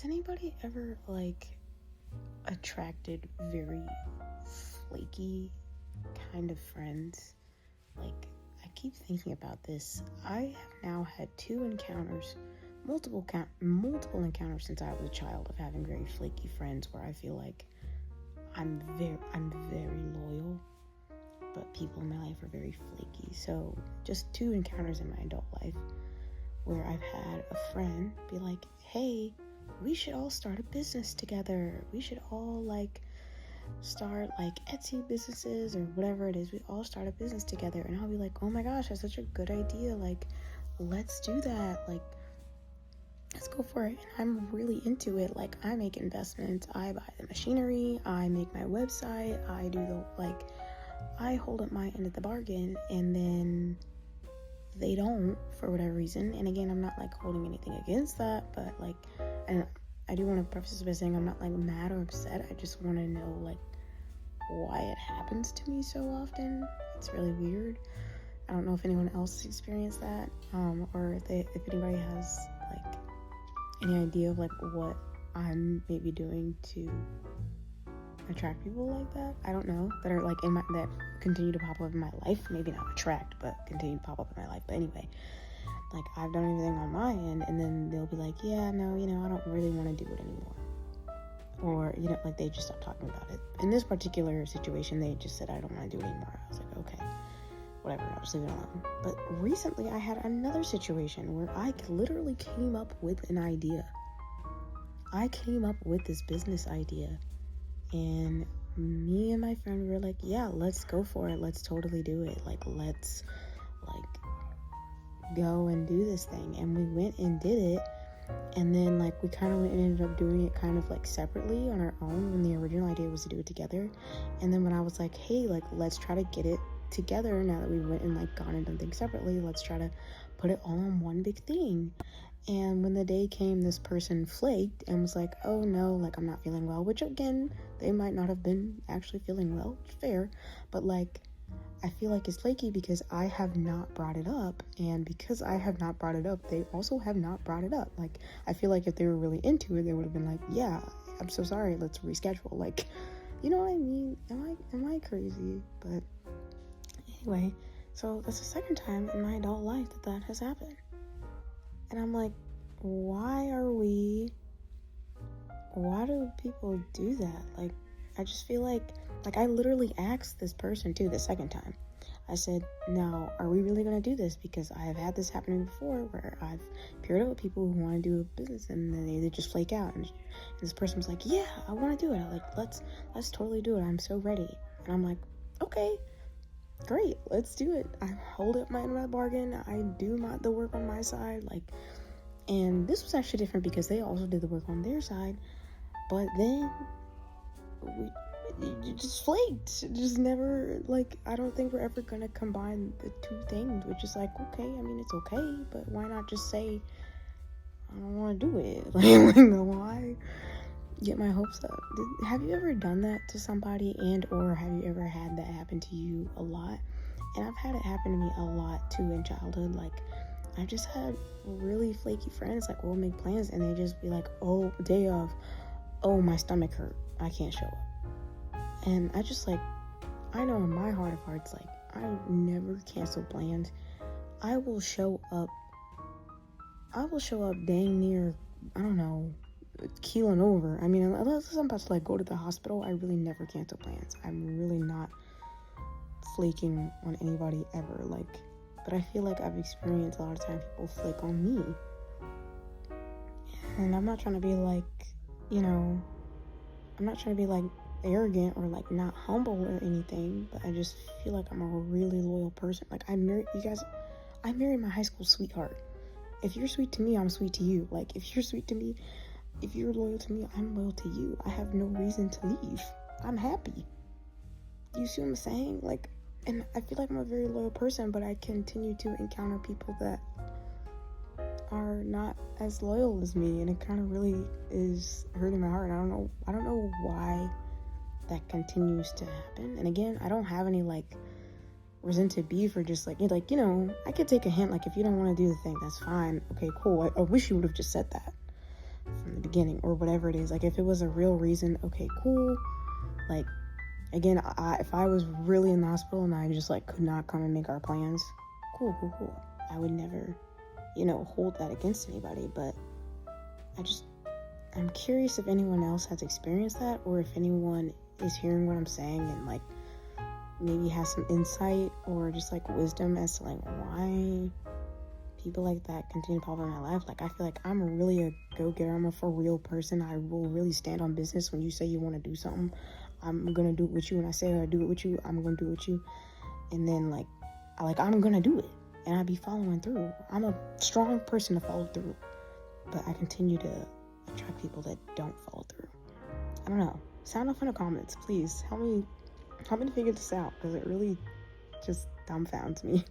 Has anybody ever, attracted very flaky kind of friends? I keep thinking about this. I have now had multiple encounters since I was a child of having very flaky friends where I feel like I'm very loyal, but people in my life are very flaky. So just 2 encounters in my adult life where I've had a friend be like, hey, we should all start a business together. We should all start Etsy businesses or whatever it is. We all start a business together. And I'll be like, oh my gosh, that's such a good idea. Let's do that. Let's go for it. And I'm really into it. I make investments. I buy the machinery. I make my website. I do I hold up my end of the bargain, and then they don't for whatever reason. And again, I'm not holding anything against that, but and I do want to preface this by saying I'm not mad or upset. I just want to know why it happens to me so often. It's really weird. I don't know if anyone else has experienced that, or if anybody has any idea of what I'm maybe doing to attract people like that. I don't know, that are that continue to pop up in my life. Maybe not attract, but continue to pop up in my life. But anyway, I've done everything on my end, and then they'll be like, yeah, no, I don't really want to do it anymore. Or, they just stop talking about it. In this particular situation, they just said, I don't want to do it anymore. I was like, okay, whatever, I'll just leave it alone. But recently I had another situation where I literally came up with an idea. I came up with this business idea, and me and my friend were like, yeah, let's go for it. Let's totally do it. Let's go and do this thing. And we went and did it. And then we kind of ended up doing it kind of separately on our own, when the original idea was to do it together. And then when I was like, hey, let's try to get it together now that we went and gone and done things separately, let's try to put it all on one big thing. And when the day came, this person flaked and was like, oh no, I'm not feeling well, which again, they might not have been actually feeling well, fair, but I feel it's flaky because I have not brought it up, and because I have not brought it up, they also have not brought it up. I feel if they were really into it, they would have been like, yeah, I'm so sorry, let's reschedule. You know what I mean? Am I crazy? But anyway, so that's the second time in my adult life that has happened. And I'm like, why do people do that? I just feel I literally asked this person too the second time. I said, now, are we really going to do this? Because I have had this happening before where I've paired up with people who want to do a business and then they just flake out. And this person was like, yeah, I want to do it. Let's totally do it. I'm so ready. And I'm like, okay, great, let's do it. I hold up my end of the bargain. I do the work on my side. And this was actually different because they also did the work on their side. But then you just flaked. Just never, I don't think we're ever gonna combine the 2 things, which is okay, I mean, it's okay, but why not just say, I don't want to do it? Why get my hopes up? Have you ever done that to somebody, and or have you ever had that happen to you a lot? And I've had it happen to me a lot too in childhood. I've just had really flaky friends, we'll make plans and they just be like, oh, day of, oh, my stomach hurt, I can't show up. And I just I know in my heart of hearts, I never cancel plans. I will show up dang near, I don't know, keeling over. I mean, unless I'm about to go to the hospital, I really never cancel plans. I'm really not flaking on anybody ever. But I feel I've experienced a lot of times people flake on me. And I'm not trying to be I'm not trying to be arrogant or not humble or anything, but I just feel I'm a really loyal person. I married my high school sweetheart. If you're sweet to me, I'm sweet to you. If you're sweet to me, if you're loyal to me, I'm loyal to you. I have no reason to leave. I'm happy. You see what I'm saying? And I feel I'm a very loyal person, but I continue to encounter people that are not as loyal as me, and it kind of really is hurting my heart. I don't know why that continues to happen. And again, I don't have any resented beef or just I could take a hint. If you don't want to do the thing, that's fine. Okay, cool. I wish you would have just said that. from the beginning, or whatever it is. Like, if it was a real reason, okay, cool. Like, again, if I was really in the hospital and I just like could not come and make our plans, cool. I would never, hold that against anybody. But I'm curious if anyone else has experienced that, or if anyone is hearing what I'm saying and like maybe has some insight or just like wisdom as to like why people like that continue to pop up in my life. Like, I feel like I'm really a go-getter. I'm a for real person. I will really stand on business. When you say you want to do something, I'm gonna do it with you. When I say I do it with you, I'm gonna do it with you. And then like I'm gonna do it, and I be following through. I'm a strong person to follow through, but I continue to attract people that don't follow through. I don't know. Sound off in the comments, please. Help me to figure this out, because it really just dumbfounds me.